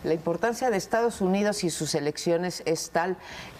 La importancia de Estados Unidos y sus elecciones es tal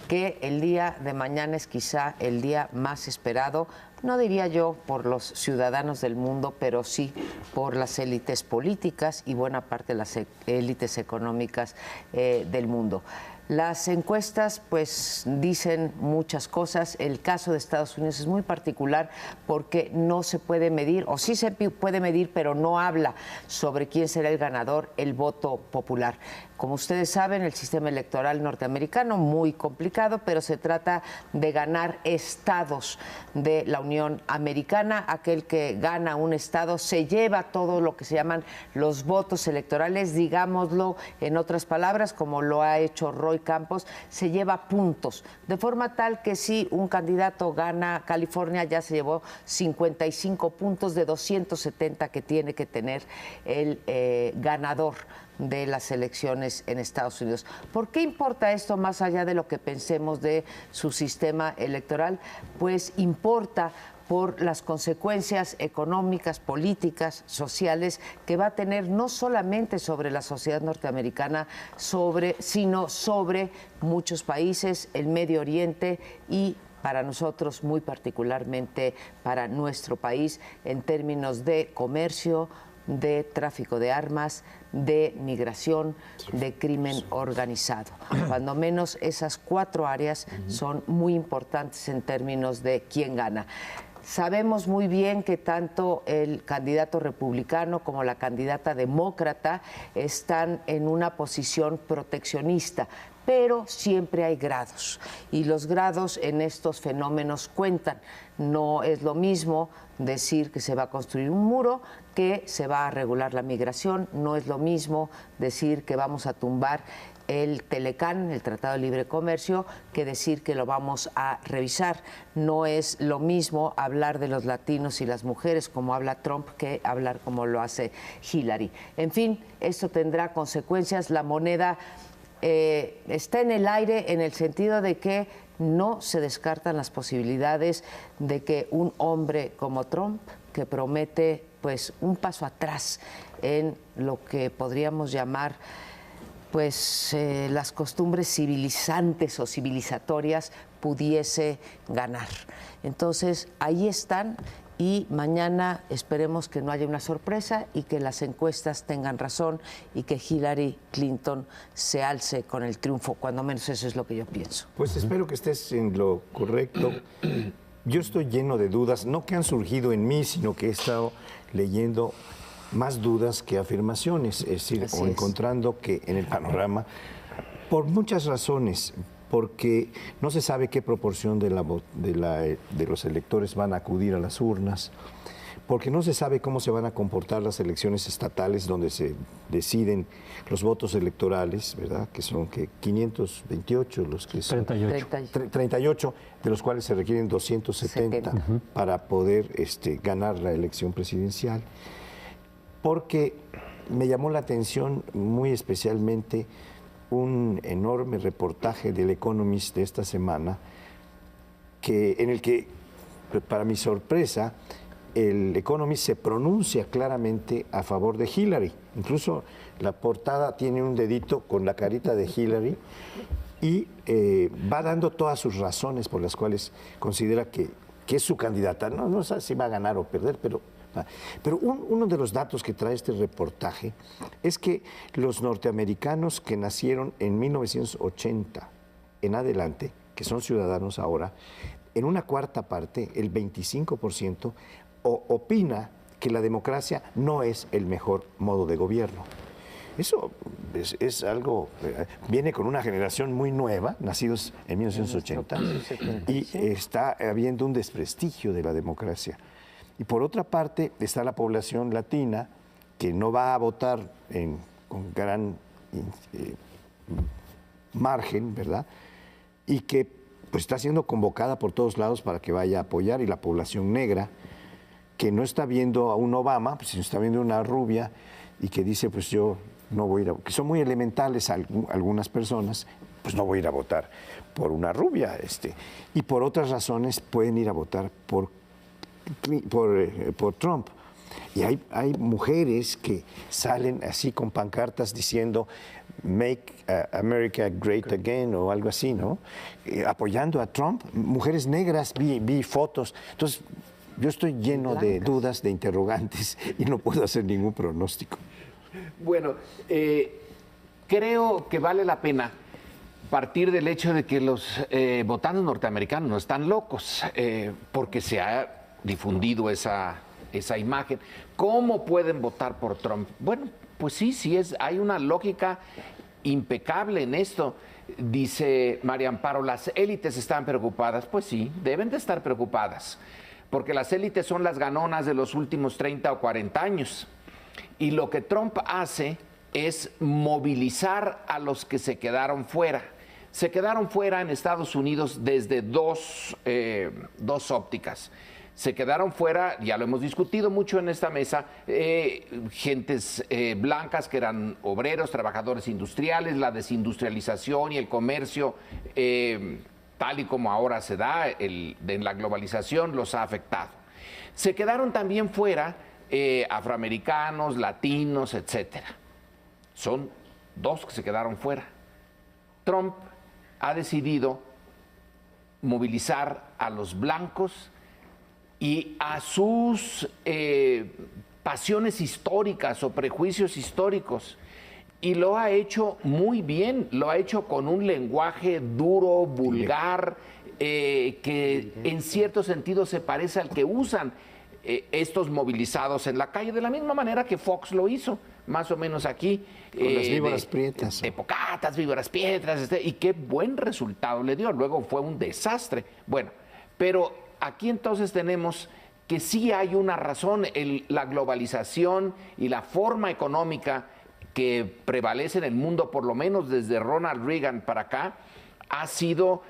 que el día de mañana es quizá el día más esperado, no diría yo por los ciudadanos del mundo, pero sí por las élites políticas y buena parte de las élites económicas del mundo. Las encuestas pues dicen muchas cosas. El caso de Estados Unidos es muy particular porque no se puede medir, o sí se puede medir, pero no habla sobre quién será el ganador, el voto popular. Como ustedes saben, el sistema electoral norteamericano, muy complicado, pero se trata de ganar estados de la Unión Americana. Aquel que gana un estado se lleva todo lo que se llaman los votos electorales, digámoslo en otras palabras, como lo ha hecho Roy Campos, se lleva puntos, de forma tal que si un candidato gana California, ya se llevó 55 puntos de 270 que tiene que tener el ganador de las elecciones en Estados Unidos. ¿Por qué importa esto más allá de lo que pensemos de su sistema electoral? Pues importa por las consecuencias económicas, políticas, sociales que va a tener no solamente sobre la sociedad norteamericana, sino sobre muchos países, el Medio Oriente y para nosotros muy particularmente para nuestro país en términos de comercio, de tráfico de armas, de migración, de crimen organizado. Cuando menos esas 4 áreas son muy importantes en términos de quién gana. Sabemos muy bien que tanto el candidato republicano como la candidata demócrata están en una posición proteccionista, pero siempre hay grados y los grados en estos fenómenos cuentan. No es lo mismo decir que se va a construir un muro que se va a regular la migración, no es lo mismo decir que vamos a tumbar el Telecán, el Tratado de Libre Comercio, que decir que lo vamos a revisar. No es lo mismo hablar de los latinos y las mujeres como habla Trump que hablar como lo hace Hillary. En fin, esto tendrá consecuencias. La moneda está en el aire en el sentido de que no se descartan las posibilidades de que un hombre como Trump, que promete pues un paso atrás en lo que podríamos llamar pues las costumbres civilizantes o civilizatorias, pudiese ganar. Entonces, ahí están y mañana esperemos que no haya una sorpresa y que las encuestas tengan razón y que Hillary Clinton se alce con el triunfo, cuando menos eso es lo que yo pienso. Pues espero que estés en lo correcto. Yo estoy lleno de dudas, no que han surgido en mí, sino que he estado leyendo más dudas que afirmaciones, es decir, o encontrando que en el panorama, por muchas razones, porque no se sabe qué proporción de los electores van a acudir a las urnas, porque no se sabe cómo se van a comportar las elecciones estatales donde se deciden los votos electorales, ¿verdad? Que son 528 los que son 38, de los cuales se requieren 270 para poder ganar la elección presidencial. Porque me llamó la atención muy especialmente un enorme reportaje del Economist de esta semana, en el que, para mi sorpresa, el Economist se pronuncia claramente a favor de Hillary. Incluso la portada tiene un dedito con la carita de Hillary y va dando todas sus razones por las cuales considera que es su candidata. No sabe si va a ganar o perder, pero uno de los datos que trae este reportaje es que los norteamericanos que nacieron en 1980 en adelante, que son ciudadanos ahora, en una cuarta parte, el 25%, opina que la democracia no es el mejor modo de gobierno. Eso es algo, viene con una generación muy nueva, nacidos en 1980, y está habiendo un desprestigio de la democracia. Y por otra parte está la población latina que no va a votar con gran margen, ¿verdad? Y que pues está siendo convocada por todos lados para que vaya a apoyar, y la población negra que no está viendo a un Obama, pues, sino está viendo a una rubia y que dice, pues yo no voy a ir que son muy elementales algunas personas, pues no voy a ir a votar por una rubia, y por otras razones pueden ir a votar por Trump. Y hay mujeres que salen así con pancartas diciendo Make America Great Again o algo así, ¿no? Apoyando a Trump. Mujeres negras, vi fotos. Entonces, yo estoy lleno de dudas, de interrogantes y no puedo hacer ningún pronóstico. Bueno, creo que vale la pena partir del hecho de que los votantes norteamericanos no están locos, porque se ha difundido esa imagen. ¿Cómo pueden votar por Trump? Bueno, pues sí, hay una lógica impecable en esto. Dice María Amparo, las élites están preocupadas. Pues sí, deben de estar preocupadas, porque las élites son las ganonas de los últimos 30 o 40 años. Y lo que Trump hace es movilizar a los que se quedaron fuera. Se quedaron fuera en Estados Unidos desde dos ópticas. Se quedaron fuera, ya lo hemos discutido mucho en esta mesa, gentes blancas que eran obreros, trabajadores industriales, la desindustrialización y el comercio, tal y como ahora se da en la globalización, los ha afectado. Se quedaron también fuera afroamericanos, latinos, etcétera. Son dos que se quedaron fuera. Trump ha decidido movilizar a los blancos y a sus pasiones históricas o prejuicios históricos. Y lo ha hecho muy bien, lo ha hecho con un lenguaje duro, vulgar, que en cierto sentido se parece al que usan estos movilizados en la calle, de la misma manera que Fox lo hizo, más o menos aquí. Con las víboras prietas. Tepocatas, víboras prietas, y qué buen resultado le dio. Luego fue un desastre. Bueno, pero aquí entonces tenemos que sí hay una razón, la globalización y la forma económica que prevalece en el mundo, por lo menos desde Ronald Reagan para acá, ha sido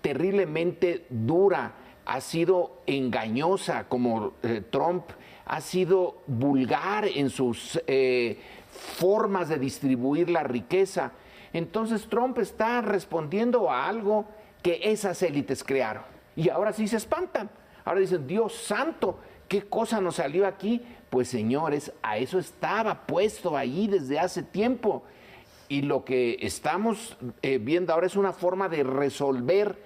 terriblemente dura, ha sido engañosa como Trump, ha sido vulgar en sus formas de distribuir la riqueza. Entonces Trump está respondiendo a algo que esas élites crearon. Y ahora sí se espantan. Ahora dicen, Dios santo, ¿qué cosa nos salió aquí? Pues señores, a eso estaba puesto ahí desde hace tiempo. Y lo que estamos viendo ahora es una forma de resolver,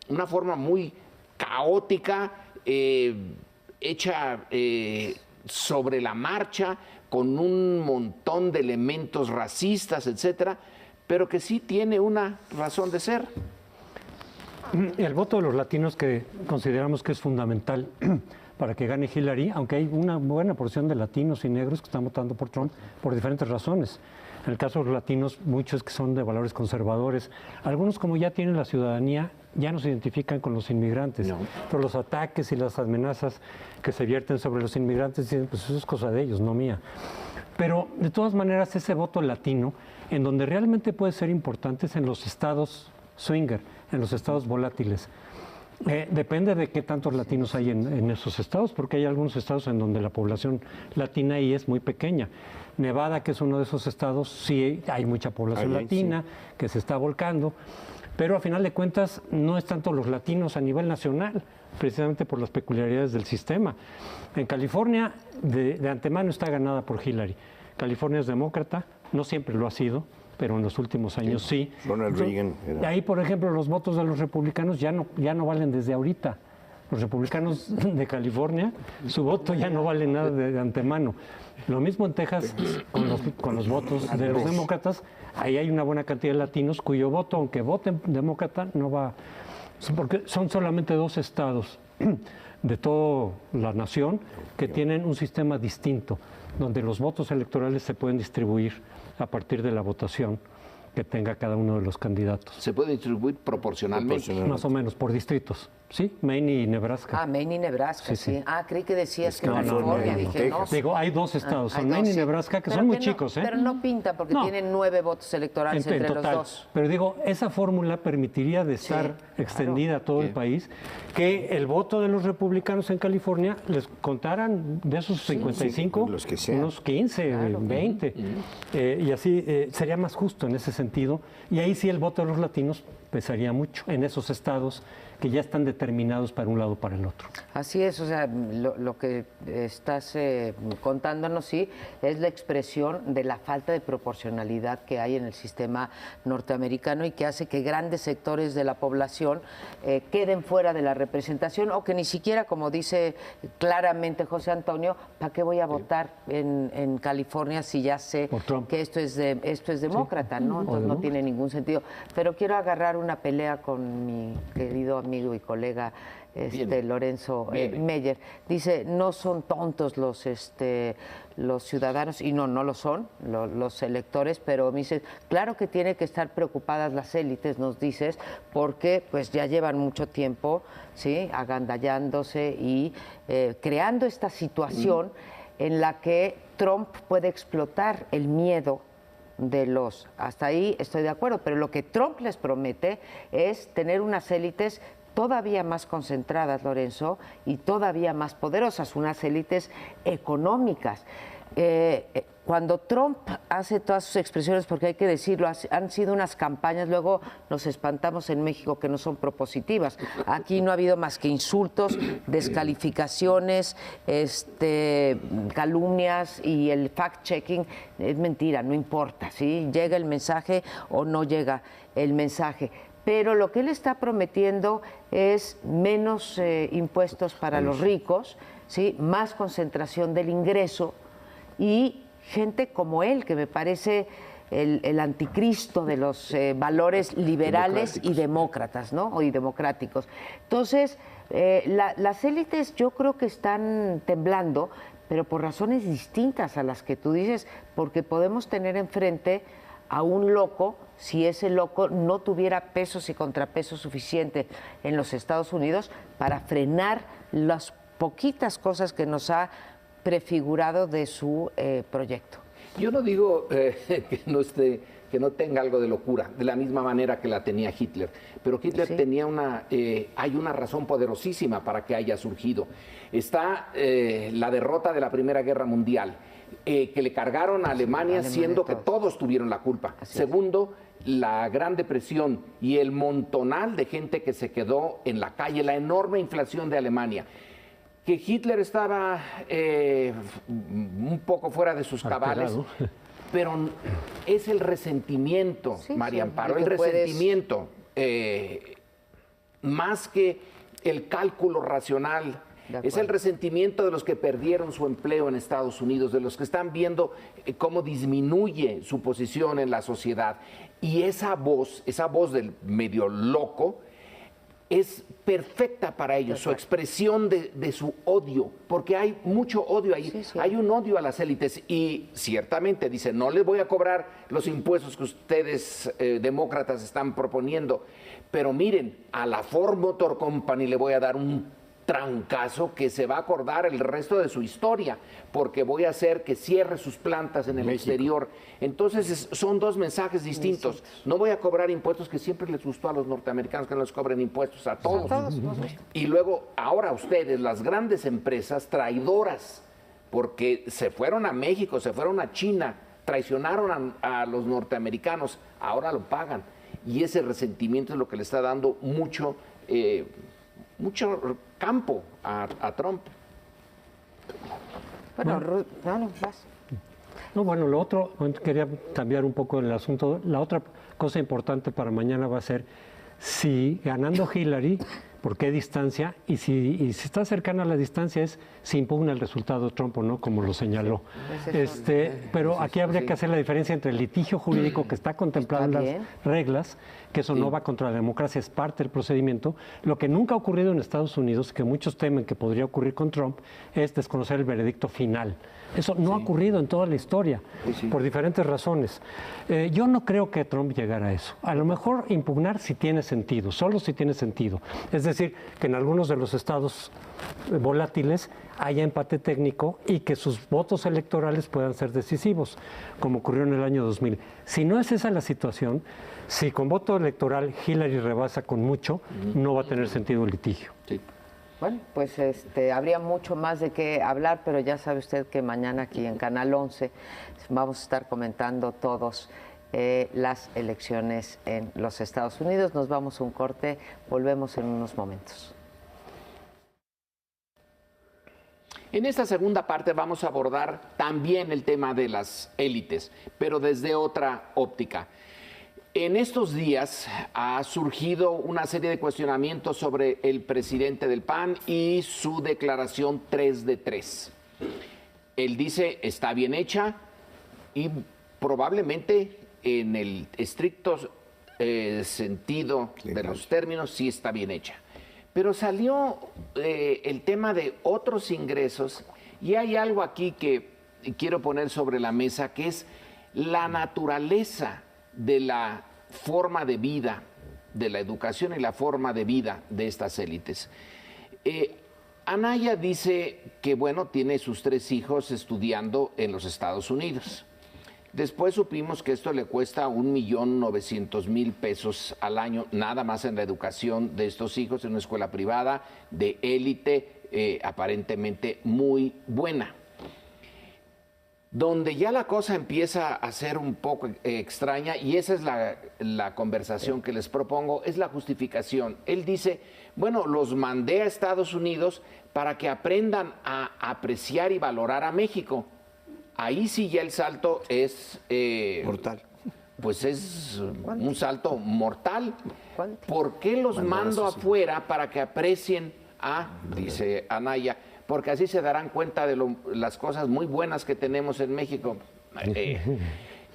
una forma muy caótica, hecha sobre la marcha, con un montón de elementos racistas, etcétera, pero que sí tiene una razón de ser. El voto de los latinos, que consideramos que es fundamental para que gane Hillary, aunque hay una buena porción de latinos y negros que están votando por Trump por diferentes razones. En el caso de los latinos, muchos que son de valores conservadores, algunos como ya tienen la ciudadanía, ya no se identifican con los inmigrantes, pero los ataques y las amenazas que se vierten sobre los inmigrantes, dicen, pues eso es cosa de ellos, no mía. Pero de todas maneras, ese voto latino, en donde realmente puede ser importante, es en los estados swinger, en los estados volátiles. Depende de qué tantos latinos hay en esos estados, porque hay algunos estados en donde la población latina ahí es muy pequeña. Nevada, que es uno de esos estados, sí hay mucha población latina que se está volcando, pero a final de cuentas no es tanto los latinos a nivel nacional, precisamente por las peculiaridades del sistema. En California, de antemano está ganada por Hillary. California es demócrata, no siempre lo ha sido, pero en los últimos años sí. Ronald Reagan era. Ahí, por ejemplo, los votos de los republicanos ya no valen desde ahorita. Los republicanos de California, su voto ya no vale nada de antemano. Lo mismo en Texas con los votos de los demócratas. Ahí hay una buena cantidad de latinos cuyo voto, aunque voten demócrata, no va... Porque son solamente 2 estados de toda la nación que tienen un sistema distinto, donde los votos electorales se pueden distribuir a partir de la votación que tenga cada uno de los candidatos. Se puede distribuir proporcionalmente. Más o menos, por distritos. Sí, Maine y Nebraska. Ah, Maine y Nebraska, sí. Ah, creí que decías que California. Dije, no. Digo, hay 2 estados, son Maine y Nebraska, que son muy chicos, ¿eh? Pero no pinta, porque tienen 9 votos electorales entre total, los 2. Pero digo, esa fórmula permitiría de estar extendida a todo el país, que el voto de los republicanos en California les contaran de esos 55, los que sean. unos 15, 20. Y así sería más justo en ese sentido. Y ahí sí el voto de los latinos pesaría mucho en esos estados que ya están determinados para un lado o para el otro. Así es, o sea, lo que estás contándonos, sí, es la expresión de la falta de proporcionalidad que hay en el sistema norteamericano y que hace que grandes sectores de la población queden fuera de la representación o que ni siquiera, como dice claramente José Antonio, ¿para qué voy a votar en California si ya sé que esto es demócrata, ¿no? Entonces no tiene ningún sentido. Pero quiero agarrar una pelea con mi querido amigo y colega Lorenzo Meyer. Dice, no son tontos los ciudadanos, y no lo son, los electores, pero me dice, claro que tiene que estar preocupadas las élites, nos dices, porque pues ya llevan mucho tiempo, ¿sí?, agandallándose y creando esta situación en la que Trump puede explotar el miedo de los, hasta ahí estoy de acuerdo, pero lo que Trump les promete es tener unas élites todavía más concentradas, Lorenzo, y todavía más poderosas, unas élites económicas. Cuando Trump hace todas sus expresiones, porque hay que decirlo, han sido unas campañas, luego nos espantamos en México que no son propositivas. Aquí no ha habido más que insultos, descalificaciones, calumnias y el fact-checking. Es mentira, no importa, ¿sí? Llega el mensaje o no llega el mensaje. Pero lo que él está prometiendo es menos impuestos para los ricos, ¿sí?, más concentración del ingreso y gente como él, que me parece el anticristo de los valores liberales y demócratas, ¿no? Y democráticos. Entonces, las élites yo creo que están temblando, pero por razones distintas a las que tú dices, porque podemos tener enfrente a un loco, si ese loco no tuviera pesos y contrapesos suficientes en los Estados Unidos para frenar las poquitas cosas que nos ha prefigurado de su proyecto. Yo no digo que no tenga algo de locura, de la misma manera que la tenía Hitler, pero Hitler tenía hay una razón poderosísima para que haya surgido. Está la derrota de la Primera Guerra Mundial, que le cargaron a Alemania siendo que todos tuvieron la culpa. Segundo, la Gran Depresión y el montonal de gente que se quedó en la calle, la enorme inflación de Alemania. Que Hitler estaba un poco fuera de sus cabales, pero es el resentimiento, María Amparo, el resentimiento, más que el cálculo racional. Es el resentimiento de los que perdieron su empleo en Estados Unidos, de los que están viendo cómo disminuye su posición en la sociedad. Y esa voz del medio loco, es perfecta para ellos, su expresión de su odio, porque hay mucho odio ahí, hay un odio a las élites y ciertamente dice, no les voy a cobrar los impuestos que ustedes demócratas están proponiendo, pero miren, a la Ford Motor Company le voy a dar un trancazo que se va a acordar el resto de su historia, porque voy a hacer que cierre sus plantas en el exterior. Entonces son dos mensajes distintos. No voy a cobrar impuestos, que siempre les gustó a los norteamericanos que no les cobren impuestos a todos. Y luego, ahora ustedes, las grandes empresas traidoras, porque se fueron a México, se fueron a China, traicionaron a los norteamericanos, ahora lo pagan. Y ese resentimiento es lo que le está dando mucho campo a Trump. Bueno, lo otro, quería cambiar un poco el asunto. La otra cosa importante para mañana va a ser si ganando Hillary, por qué distancia, y si está cercana a la distancia es si impugna el resultado de Trump o no, como lo señaló. Pero aquí habría que hacer la diferencia entre el litigio jurídico que está contemplado en las reglas, que eso no va contra la democracia, es parte del procedimiento. Lo que nunca ha ocurrido en Estados Unidos, que muchos temen que podría ocurrir con Trump, es desconocer el veredicto final. Eso no ha ocurrido en toda la historia, por diferentes razones. Yo no creo que Trump llegara a eso. A lo mejor impugnar si tiene sentido, solo si tiene sentido. Es decir, que en algunos de los estados volátiles haya empate técnico y que sus votos electorales puedan ser decisivos, como ocurrió en el año 2000. Si no es esa la situación, si con voto electoral Hillary rebasa con mucho, no va a tener sentido el litigio. Bueno, pues habría mucho más de qué hablar, pero ya sabe usted que mañana aquí en Canal 11 vamos a estar comentando todos las elecciones en los Estados Unidos. Nos vamos a un corte, volvemos en unos momentos. En esta segunda parte vamos a abordar también el tema de las élites, pero desde otra óptica. En estos días ha surgido una serie de cuestionamientos sobre el presidente del PAN y su declaración 3 de 3. Él dice, está bien hecha y probablemente en el estricto sentido de los términos sí está bien hecha. Pero salió el tema de otros ingresos y hay algo aquí que quiero poner sobre la mesa, que es la naturaleza de la forma de vida, de la educación y la forma de vida de estas élites. Anaya dice que, bueno, tiene sus 3 hijos estudiando en los Estados Unidos. Después supimos que esto le cuesta 1.900.000 pesos al año, nada más en la educación de estos hijos en una escuela privada de élite, aparentemente muy buena. Donde ya la cosa empieza a ser un poco extraña, y esa es la conversación que les propongo, es la justificación. Él dice, bueno, los mandé a Estados Unidos para que aprendan a apreciar y valorar a México. Ahí sí ya el salto es... mortal. Pues es un salto mortal. ¿Cuánto? ¿Por qué los mando afuera para que aprecien dice Anaya, porque así se darán cuenta de las cosas muy buenas que tenemos en México?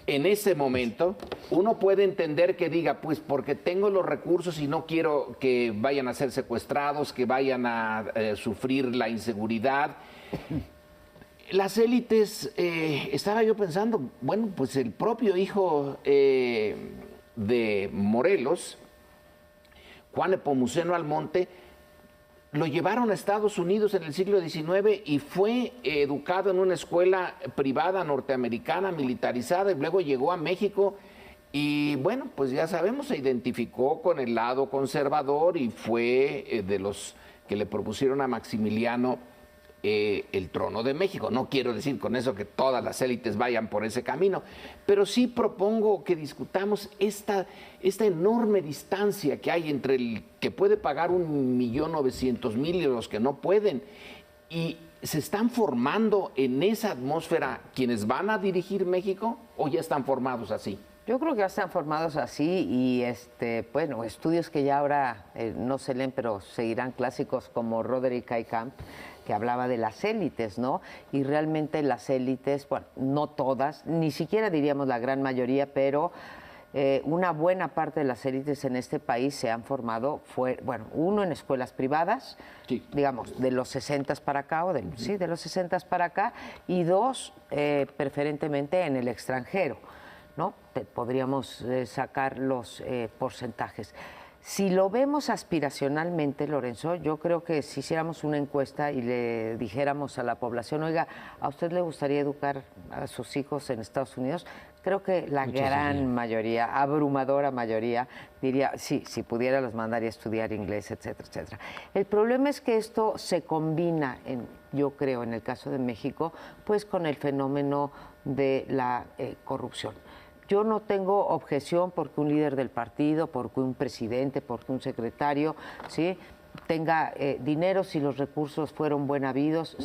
En ese momento, uno puede entender que diga, pues porque tengo los recursos y no quiero que vayan a ser secuestrados, que vayan a sufrir la inseguridad. Las élites, estaba yo pensando, bueno, pues el propio hijo de Morelos, Juan Nepomuceno Almonte, lo llevaron a Estados Unidos en el siglo XIX y fue educado en una escuela privada norteamericana militarizada y luego llegó a México y bueno, pues ya sabemos, se identificó con el lado conservador y fue de los que le propusieron a Maximiliano el trono de México. No quiero decir con eso que todas las élites vayan por ese camino, pero sí propongo que discutamos esta enorme distancia que hay entre el que puede pagar 1.900.000 y los que no pueden. Y ¿se están formando en esa atmósfera quienes van a dirigir México o ya están formados así? Yo creo que ya están formados así y bueno, estudios que ya ahora no se leen, pero seguirán clásicos como Roderick Eykamp, que hablaba de las élites, ¿no? Y realmente las élites, bueno, no todas, ni siquiera diríamos la gran mayoría, pero una buena parte de las élites en este país se han formado, bueno, uno en escuelas privadas, sí, digamos, de los 60 para acá, sí, de los 60 para acá, y 2, preferentemente en el extranjero, ¿no? Podríamos sacar los porcentajes. Si lo vemos aspiracionalmente, Lorenzo, yo creo que si hiciéramos una encuesta y le dijéramos a la población, oiga, ¿a usted le gustaría educar a sus hijos en Estados Unidos? Creo que la gran mayoría, abrumadora mayoría, diría, sí, si pudiera los mandaría a estudiar inglés, etcétera, etcétera. El problema es que esto se combina, yo creo, en el caso de México, pues con el fenómeno de la corrupción. Yo no tengo objeción porque un líder del partido, porque un presidente, porque un secretario, ¿sí?, tenga dinero si los recursos fueron bien habidos,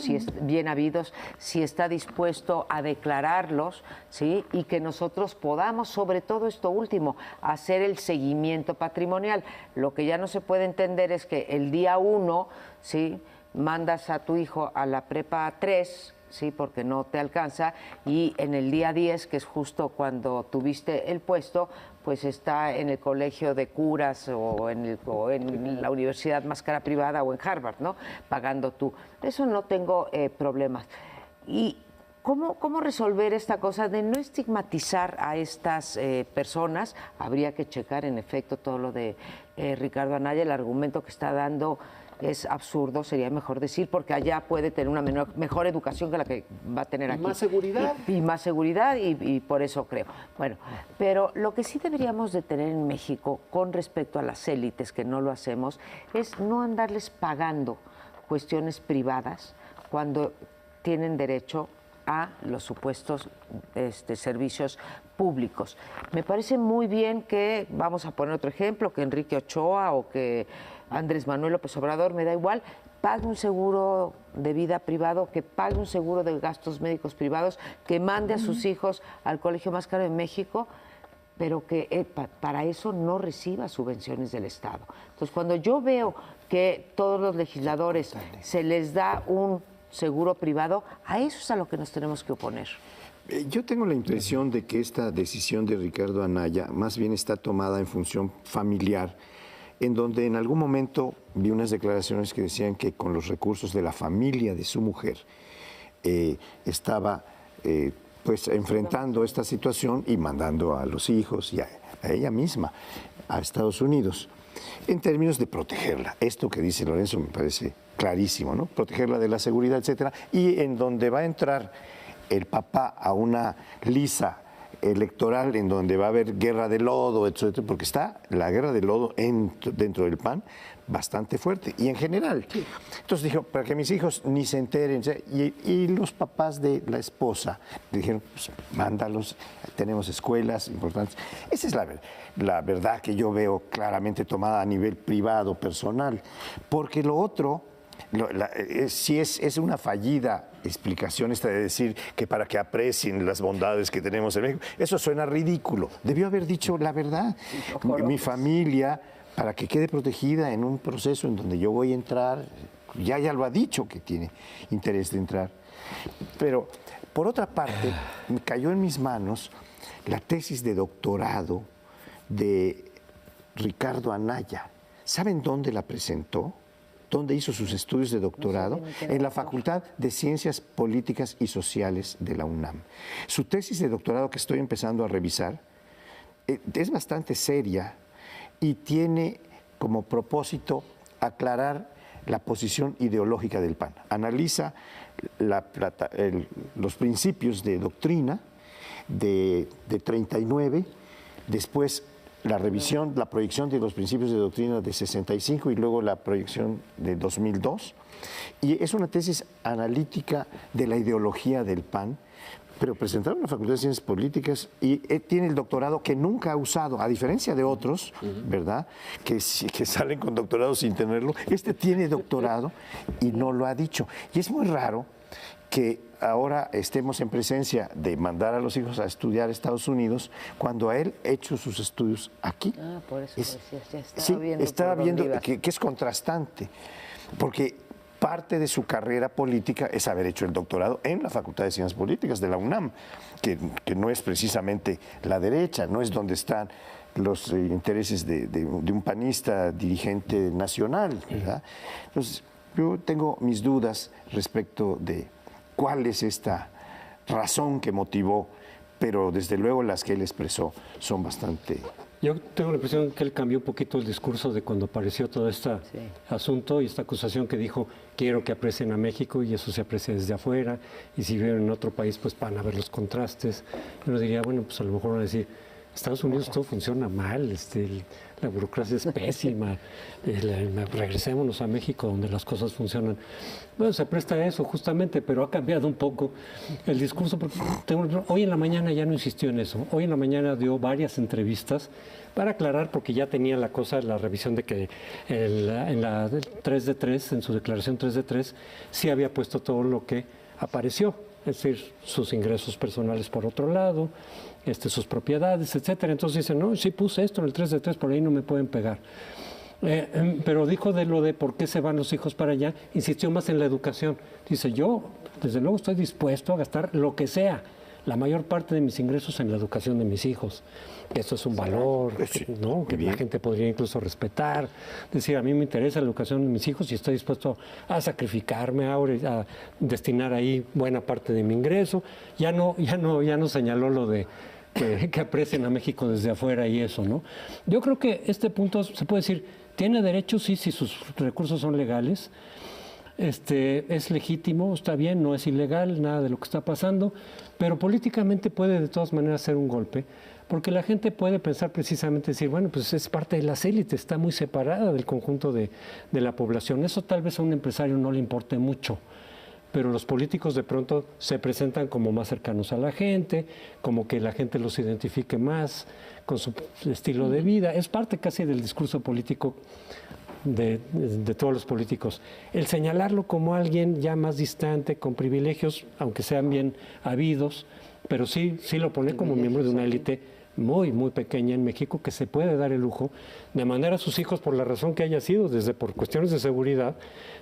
si está dispuesto a declararlos, ¿sí?, y que nosotros podamos, sobre todo esto último, hacer el seguimiento patrimonial. Lo que ya no se puede entender es que el día 1, ¿sí?, mandas a tu hijo a la prepa 3, sí, porque no te alcanza, y en el día 10, que es justo cuando tuviste el puesto, pues está en el colegio de curas o en la universidad más cara privada o en Harvard, ¿no?, pagando tú. Eso no tengo problemas. Y ¿cómo resolver esta cosa de no estigmatizar a estas personas? Habría que checar, en efecto, todo lo de Ricardo Anaya. El argumento que está dando es absurdo, sería mejor decir, porque allá puede tener una mejor educación que la que va a tener aquí. Más seguridad. Y más seguridad, y por eso creo. Bueno, pero lo que sí deberíamos de tener en México con respecto a las élites, que no lo hacemos, es no andarles pagando cuestiones privadas cuando tienen derecho a los supuestos servicios públicos. Me parece muy bien que, vamos a poner otro ejemplo, que Enrique Ochoa o que Andrés Manuel López Obrador, me da igual, pague un seguro de vida privado, que pague un seguro de gastos médicos privados, que mande a sus hijos al colegio más caro de México, pero que para eso no reciba subvenciones del Estado. Entonces, cuando yo veo que todos los legisladores se les da un seguro privado, a eso es a lo que nos tenemos que oponer. Yo tengo la impresión de que esta decisión de Ricardo Anaya más bien está tomada en función familiar, en donde en algún momento vi unas declaraciones que decían que con los recursos de la familia de su mujer estaba pues enfrentando esta situación y mandando a los hijos y a ella misma a Estados Unidos en términos de protegerla. Esto que dice Lorenzo me parece clarísimo, ¿no? Protegerla de la seguridad, etcétera, y en donde va a entrar el papá a una lisa electoral en donde va a haber guerra de lodo, etcétera, porque está la guerra de lodo dentro del PAN bastante fuerte y en general. Entonces dijo, para que mis hijos ni se enteren, y los papás de la esposa dijeron, pues, mándalos, tenemos escuelas importantes. Esa es la verdad que yo veo claramente tomada a nivel privado, personal, porque lo otro... si es una fallida explicación esta de decir que para que aprecien las bondades que tenemos en México, eso suena ridículo. Debió haber dicho la verdad. Mi familia, para que quede protegida en un proceso en donde yo voy a entrar, ya lo ha dicho que tiene interés de entrar. Pero, por otra parte, me cayó en mis manos la tesis de doctorado de Ricardo Anaya. ¿Saben dónde la presentó? ¿Dónde hizo sus estudios de doctorado? En la Facultad de Ciencias Políticas y Sociales de la UNAM. Su tesis de doctorado, que estoy empezando a revisar, es bastante seria y tiene como propósito aclarar la posición ideológica del PAN. Analiza los principios de doctrina de 39, después la revisión, la proyección de los principios de doctrina de 65 y luego la proyección de 2002. Y es una tesis analítica de la ideología del PAN, pero presentada en la Facultad de Ciencias Políticas y tiene el doctorado que nunca ha usado, a diferencia de otros, ¿verdad?, que salen con doctorado sin tenerlo. Este tiene doctorado y no lo ha dicho. Y es muy raro que ahora estemos en presencia de mandar a los hijos a estudiar a Estados Unidos cuando a él ha hecho sus estudios aquí. Por eso ya estaba viendo que es contrastante, porque parte de su carrera política es haber hecho el doctorado en la Facultad de Ciencias Políticas de la UNAM, que no es precisamente la derecha, no es donde están los intereses de un panista dirigente nacional, ¿verdad? Entonces, yo tengo mis dudas respecto de cuál es esta razón que motivó, pero desde luego las que él expresó son bastante... Yo tengo la impresión que él cambió un poquito el discurso de cuando apareció todo este asunto y esta acusación que dijo, quiero que aprecien a México y eso se aprecia desde afuera, y si viven en otro país pues van a ver los contrastes. Uno diría, bueno, pues a lo mejor van a decir, Estados Unidos todo funciona mal, la burocracia es pésima, regresémonos a México donde las cosas funcionan. Bueno, se presta a eso justamente, pero ha cambiado un poco el discurso. Porque hoy en la mañana ya no insistió en eso, hoy en la mañana dio varias entrevistas para aclarar, porque ya tenía la cosa, la revisión de que en la 3 de 3, en su declaración 3 de 3, sí había puesto todo lo que apareció, es decir, sus ingresos personales por otro lado, sus propiedades, etcétera. Entonces dicen, no, sí puse esto en el 3 de 3, por ahí no me pueden pegar. Pero dijo de lo de por qué se van los hijos para allá, insistió más en la educación. Dice, yo desde luego estoy dispuesto a gastar lo que sea, la mayor parte de mis ingresos en la educación de mis hijos. Esto es un valor, ¿no?, que la gente podría incluso respetar. Decir, a mí me interesa la educación de mis hijos y estoy dispuesto a sacrificarme ahora, a destinar ahí buena parte de mi ingreso. Ya no señaló lo de que aprecien a México desde afuera y eso, ¿no? Yo creo que este punto se puede decir, tiene derecho, sí, si sus recursos son legales. Es legítimo, está bien, no es ilegal, nada de lo que está pasando, pero políticamente puede de todas maneras ser un golpe, porque la gente puede pensar precisamente, decir, bueno, pues es parte de las élites, está muy separada del conjunto de la población. Eso tal vez a un empresario no le importe mucho, pero los políticos de pronto se presentan como más cercanos a la gente, como que la gente los identifique más con su estilo de vida. Es parte casi del discurso político de todos los políticos. El señalarlo como alguien ya más distante, con privilegios, aunque sean bien habidos, pero sí lo pone como miembro de una élite muy, muy pequeña en México que se puede dar el lujo de mandar a sus hijos por la razón que haya sido, desde por cuestiones de seguridad.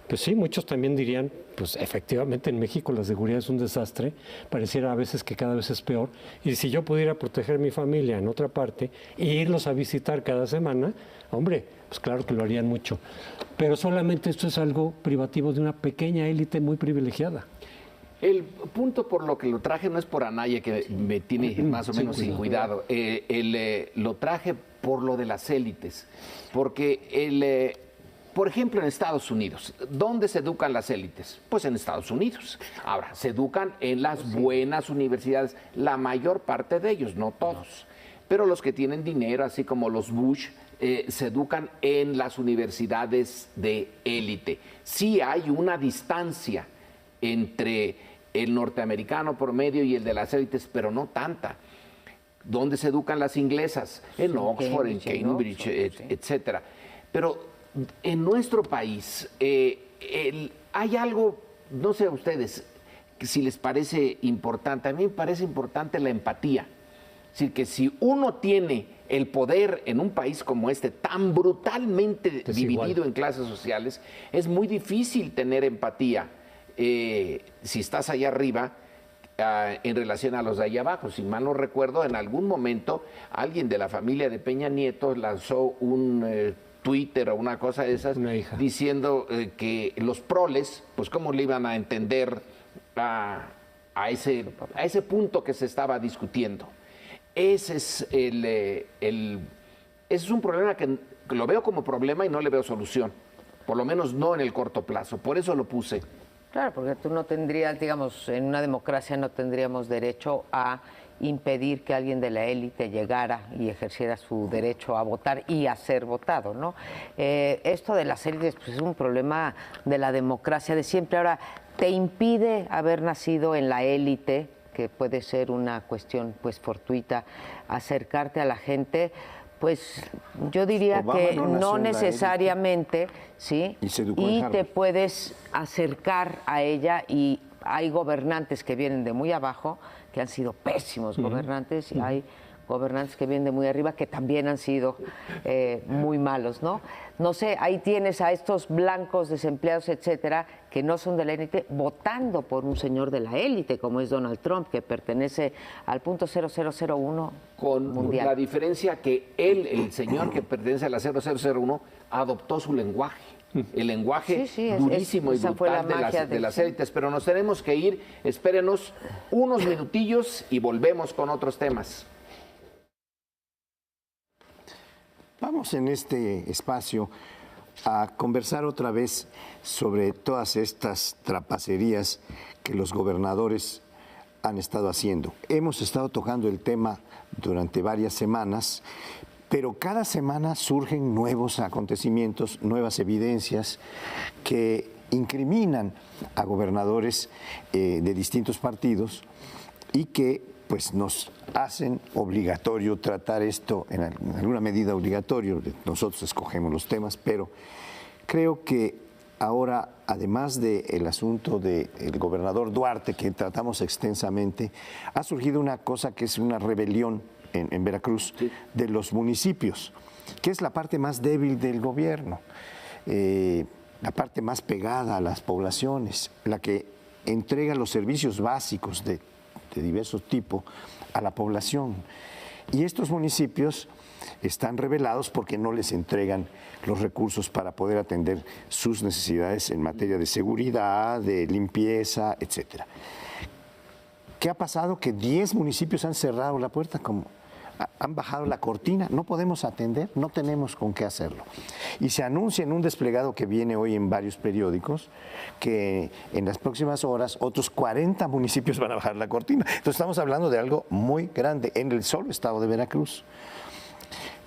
Pues sí, muchos también dirían, pues efectivamente en México la seguridad es un desastre, pareciera a veces que cada vez es peor, y si yo pudiera proteger mi familia en otra parte e irlos a visitar cada semana, hombre, pues claro que lo harían mucho. Pero solamente esto es algo privativo de una pequeña élite muy privilegiada. El punto por lo que lo traje no es por Anaya, que me tiene más o menos sin cuidado. Lo traje por lo de las élites. Porque, por ejemplo, en Estados Unidos, ¿dónde se educan las élites? Pues en Estados Unidos. Ahora, se educan en las buenas universidades, la mayor parte de ellos, no todos. Pero los que tienen dinero, así como los Bush, se educan en las universidades de élite. Sí hay una distancia entre el norteamericano promedio y el de las élites, pero no tanta. ¿Dónde se educan las inglesas? En Oxford, en Cambridge, etcétera. Pero en nuestro país hay algo, no sé a ustedes si les parece importante, a mí me parece importante la empatía. Es decir, que si uno tiene el poder en un país como este, tan brutalmente dividido en clases sociales, es muy difícil tener empatía. Si estás allá arriba en relación a los de allá abajo. Si mal no recuerdo, en algún momento alguien de la familia de Peña Nieto lanzó un Twitter o una cosa de esas diciendo que los proles, pues cómo le iban a entender a ese punto que se estaba discutiendo. Ese es un problema que lo veo como problema y no le veo solución, por lo menos no en el corto plazo. Por eso lo puse. Claro, porque tú no tendrías, digamos, en una democracia no tendríamos derecho a impedir que alguien de la élite llegara y ejerciera su derecho a votar y a ser votado, ¿no? Esto de las élites pues, es un problema de la democracia de siempre. Ahora, te impide haber nacido en la élite, que puede ser una cuestión pues fortuita, acercarte a la gente. Pues yo diría Obama que no necesariamente, ¿sí? Y te puedes acercar a ella, y hay gobernantes que vienen de muy abajo, que han sido pésimos gobernantes, y hay gobernantes que vienen de muy arriba, que también han sido muy malos, ¿no? No sé, ahí tienes a estos blancos desempleados, etcétera, que no son de la élite, votando por un señor de la élite, como es Donald Trump, que pertenece al punto 0001 con mundial. La diferencia que él, el señor que pertenece a la 0001, adoptó su lenguaje. El lenguaje durísimo y brutal de las élites. Pero nos tenemos que ir, espérenos unos minutillos y volvemos con otros temas. Vamos en este espacio a conversar otra vez sobre todas estas trapacerías que los gobernadores han estado haciendo. Hemos estado tocando el tema durante varias semanas, pero cada semana surgen nuevos acontecimientos, nuevas evidencias que incriminan a gobernadores de distintos partidos y que pues nos hacen obligatorio tratar esto, en alguna medida obligatorio. Nosotros escogemos los temas, pero creo que ahora, además del asunto del gobernador Duarte, que tratamos extensamente, ha surgido una cosa que es una rebelión en Veracruz de los municipios, que es la parte más débil del gobierno, la parte más pegada a las poblaciones, la que entrega los servicios básicos de diversos tipos a la población. Y estos municipios están rebelados porque no les entregan los recursos para poder atender sus necesidades en materia de seguridad, de limpieza, etcétera. ¿Qué ha pasado? Que 10 municipios han cerrado la puerta, han bajado la cortina, no podemos atender, no tenemos con qué hacerlo. Y se anuncia en un desplegado que viene hoy en varios periódicos que en las próximas horas otros 40 municipios van a bajar la cortina. Entonces estamos hablando de algo muy grande en el solo estado de Veracruz.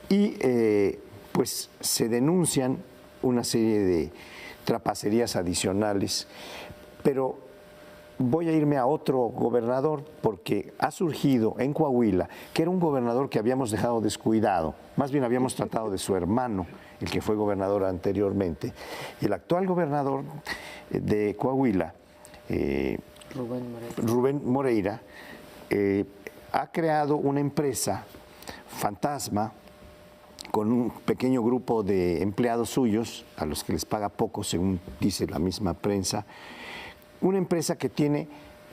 Y pues se denuncian una serie de trapacerías adicionales, pero voy a irme a otro gobernador porque ha surgido en Coahuila, que era un gobernador que habíamos dejado descuidado, más bien habíamos tratado de su hermano, el que fue gobernador anteriormente. El actual gobernador de Coahuila, Rubén Moreira, ha creado una empresa fantasma con un pequeño grupo de empleados suyos, a los que les paga poco, según dice la misma prensa, una empresa que tiene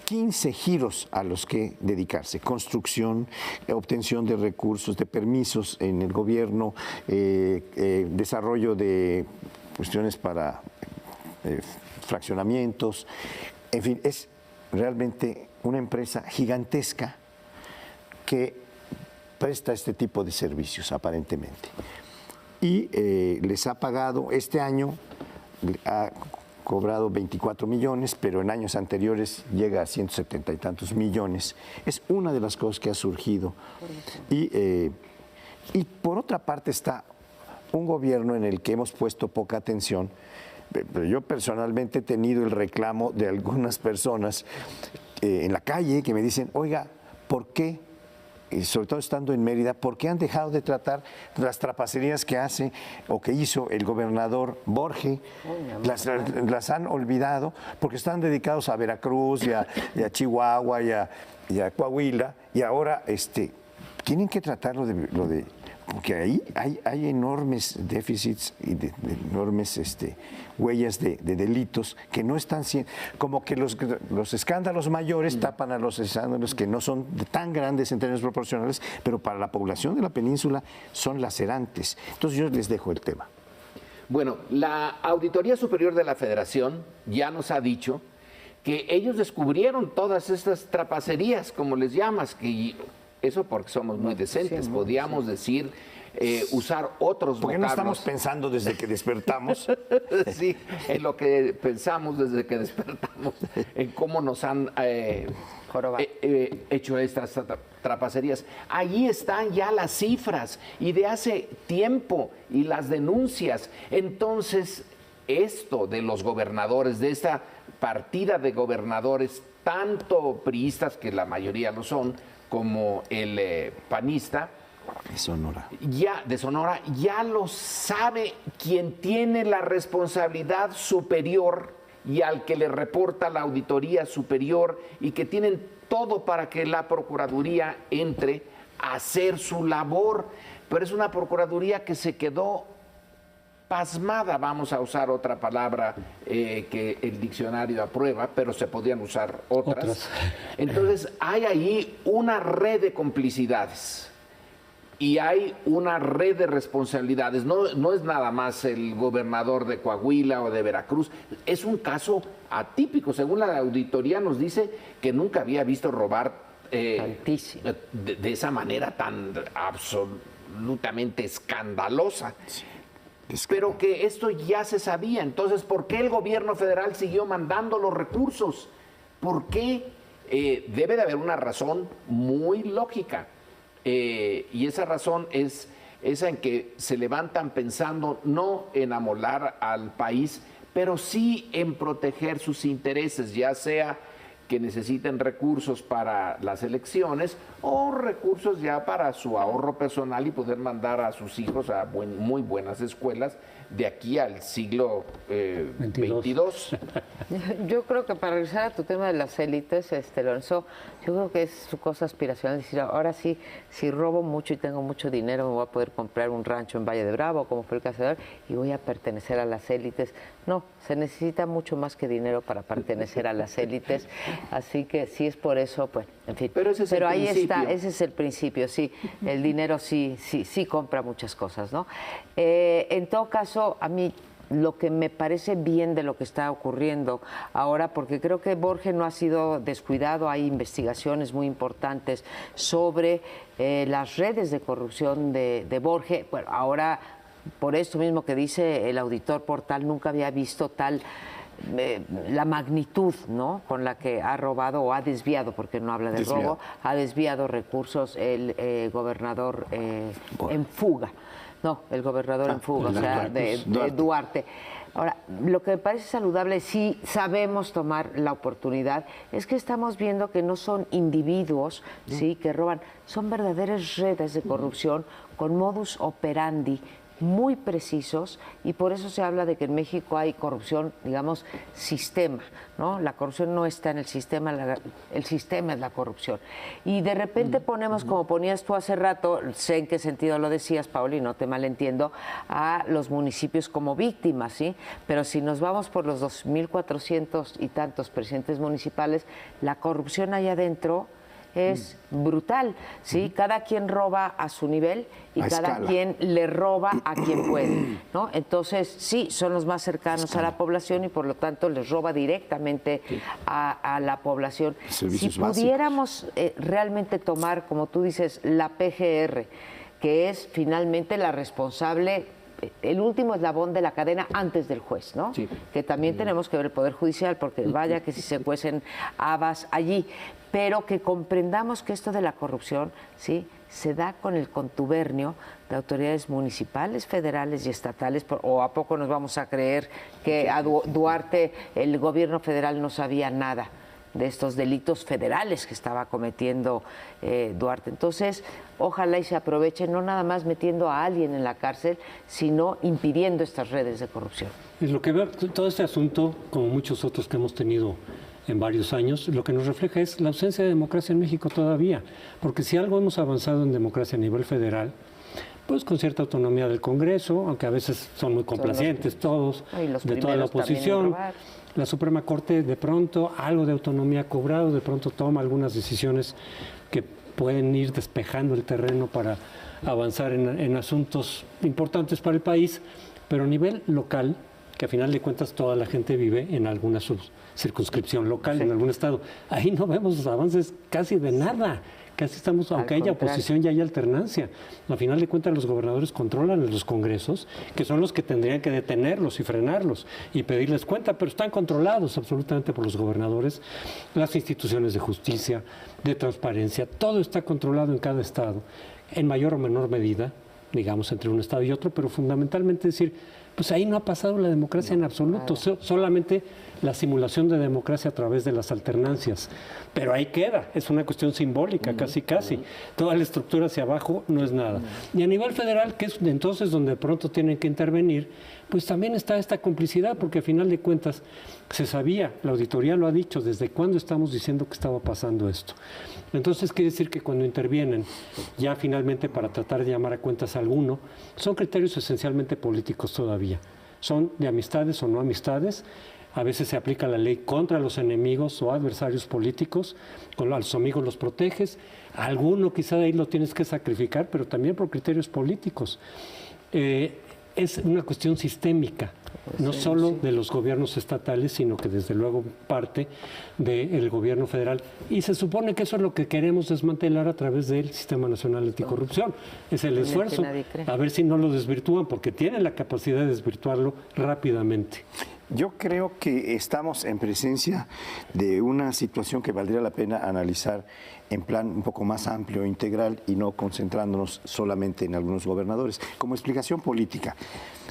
15 giros a los que dedicarse: construcción, obtención de recursos, de permisos en el gobierno, desarrollo de cuestiones para fraccionamientos, en fin, es realmente una empresa gigantesca que presta este tipo de servicios, aparentemente. Y les ha pagado, este año ha cobrado 24 millones, pero en años anteriores llega a 170 y tantos millones. Es una de las cosas que ha surgido. Y por otra parte está un gobierno en el que hemos puesto poca atención, pero yo personalmente he tenido el reclamo de algunas personas en la calle que me dicen, oiga, ¿por qué? Y sobre todo estando en Mérida, ¿por qué han dejado de tratar las trapacerías que hace o que hizo el gobernador Borge? Las han olvidado porque están dedicados a Veracruz y a Chihuahua y a Coahuila, y ahora tienen que tratar lo de porque ahí hay enormes déficits y de enormes huellas de delitos que no están siendo, como que los escándalos mayores tapan a los escándalos que no son tan grandes en términos proporcionales, pero para la población de la península son lacerantes. Entonces yo les dejo el tema. Bueno, la Auditoría Superior de la Federación ya nos ha dicho que ellos descubrieron todas estas trapacerías, como les llamas, que eso porque somos muy decentes, podíamos decir, usar otros vocablos. ¿Por qué no estamos pensando desde que despertamos? Sí, en lo que pensamos desde que despertamos, en cómo nos han hecho estas trapacerías. Allí están ya las cifras y de hace tiempo y las denuncias. Entonces, esto de los gobernadores, de esta partida de gobernadores, tanto priistas, que la mayoría lo son, como el panista de Sonora. De Sonora, ya lo sabe quien tiene la responsabilidad superior y al que le reporta la auditoría superior, y que tienen todo para que la Procuraduría entre a hacer su labor. Pero es una Procuraduría que se quedó pasmada, vamos a usar otra palabra que el diccionario aprueba, pero se podrían usar otras. Entonces hay ahí una red de complicidades y hay una red de responsabilidades. No es nada más el gobernador de Coahuila o de Veracruz, es un caso atípico. Según la auditoría nos dice que nunca había visto robar de esa manera tan absolutamente escandalosa. Sí. Pero que esto ya se sabía. Entonces, ¿por qué el gobierno federal siguió mandando los recursos? ¿Por qué? Debe de haber una razón muy lógica. Y esa razón es esa en que se levantan pensando no en amolar al país, pero sí en proteger sus intereses, ya sea que necesiten recursos para las elecciones o recursos ya para su ahorro personal y poder mandar a sus hijos a muy buenas escuelas de aquí al siglo XXII. Yo creo que para regresar a tu tema de las élites, Lorenzo, yo creo que es su cosa aspiracional decir, ahora sí, si robo mucho y tengo mucho dinero, me voy a poder comprar un rancho en Valle de Bravo, como fue el caso de él, y voy a pertenecer a las élites. No, se necesita mucho más que dinero para pertenecer a las élites, así que si es por eso, pues, en fin. Pero ahí está, ese es el principio, sí, el dinero sí compra muchas cosas, ¿no? En todo caso, a mí lo que me parece bien de lo que está ocurriendo ahora, porque creo que Borge no ha sido descuidado, hay investigaciones muy importantes sobre las redes de corrupción de Borge. Bueno, ahora, por esto mismo que dice el auditor Portal, nunca había visto tal la magnitud, ¿no?, con la que ha robado o ha desviado, porque no habla de robo, ha desviado recursos el gobernador en fuga. No, el gobernador en fuga, o sea, de Duarte. Ahora, lo que me parece saludable, si sabemos tomar la oportunidad, es que estamos viendo que no son individuos, ¿sí?, que roban, son verdaderas redes de corrupción con modus operandi muy precisos, y por eso se habla de que en México hay corrupción, digamos, sistema, ¿no? La corrupción no está en el sistema es la corrupción. Y de repente ponemos, como ponías tú hace rato, sé en qué sentido lo decías, Pauli, no te malentiendo, a los municipios como víctimas, ¿sí? Pero si nos vamos por los 2.400 y tantos presidentes municipales, la corrupción allá adentro es brutal, ¿sí? Cada quien roba a su nivel y cada quien le roba a quien puede, ¿no? Entonces, sí, son los más cercanos a la población y por lo tanto les roba directamente a la población. Si pudiéramos realmente tomar, como tú dices, la PGR, que es finalmente la responsable, el último eslabón de la cadena antes del juez, ¿no? Sí. Que también tenemos que ver el Poder Judicial, porque vaya que si se cuecen habas allí, pero que comprendamos que esto de la corrupción, ¿sí?, se da con el contubernio de autoridades municipales, federales y estatales, o a poco nos vamos a creer que a Duarte el gobierno federal no sabía nada de estos delitos federales que estaba cometiendo Duarte. Entonces, ojalá y se aproveche, no nada más metiendo a alguien en la cárcel, sino impidiendo estas redes de corrupción. Es lo que veo, todo este asunto, como muchos otros que hemos tenido en varios años, lo que nos refleja es la ausencia de democracia en México todavía, porque si algo hemos avanzado en democracia a nivel federal, pues con cierta autonomía del Congreso, aunque a veces son muy complacientes todos, de toda la oposición. La Suprema Corte de pronto algo de autonomía ha cobrado, de pronto toma algunas decisiones que pueden ir despejando el terreno para avanzar en asuntos importantes para el país, pero a nivel local, que a final de cuentas toda la gente vive en alguna circunscripción local, en algún estado, ahí no vemos avances casi de nada. Casi estamos, aunque haya oposición y haya alternancia. A final de cuentas, los gobernadores controlan los congresos, que son los que tendrían que detenerlos y frenarlos y pedirles cuenta, pero están controlados absolutamente por los gobernadores. Las instituciones de justicia, de transparencia, todo está controlado en cada estado, en mayor o menor medida, digamos, entre un estado y otro, pero fundamentalmente decir, pues ahí no ha pasado la democracia en absoluto, solamente la simulación de democracia a través de las alternancias. Pero ahí queda, es una cuestión simbólica, casi. Toda la estructura hacia abajo no es nada. Y a nivel federal, que es entonces donde de pronto tienen que intervenir, pues también está esta complicidad, porque a final de cuentas se sabía, la auditoría lo ha dicho, desde cuándo estamos diciendo que estaba pasando esto. Entonces quiere decir que cuando intervienen, ya finalmente para tratar de llamar a cuentas a alguno, son criterios esencialmente políticos todavía. Son de amistades o no amistades. A veces se aplica la ley contra los enemigos o adversarios políticos, con los amigos los proteges, a alguno quizá de ahí lo tienes que sacrificar, pero también por criterios políticos. Es una cuestión sistémica, no solo de los gobiernos estatales, sino que desde luego parte del gobierno federal. Y se supone que eso es lo que queremos desmantelar a través del Sistema Nacional Anticorrupción. Es el esfuerzo, a ver si no lo desvirtúan, porque tienen la capacidad de desvirtuarlo rápidamente. Yo creo que estamos en presencia de una situación que valdría la pena analizar en plan un poco más amplio e integral y no concentrándonos solamente en algunos gobernadores. Como explicación política,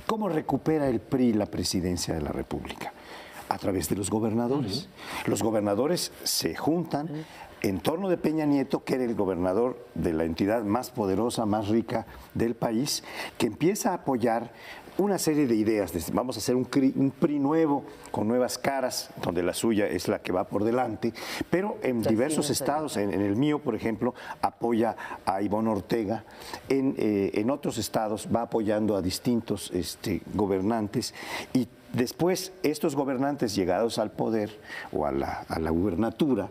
¿cómo recupera el PRI la presidencia de la República? A través de los gobernadores. Los gobernadores se juntan en torno de Peña Nieto, que era el gobernador de la entidad más poderosa, más rica del país, que empieza a apoyar una serie de ideas. Vamos a hacer un PRI nuevo, con nuevas caras, donde la suya es la que va por delante, pero en diversos estados, en el mío, por ejemplo, apoya a Ivonne Ortega, en otros estados va apoyando a distintos gobernantes, y después estos gobernantes llegados al poder o a la gubernatura,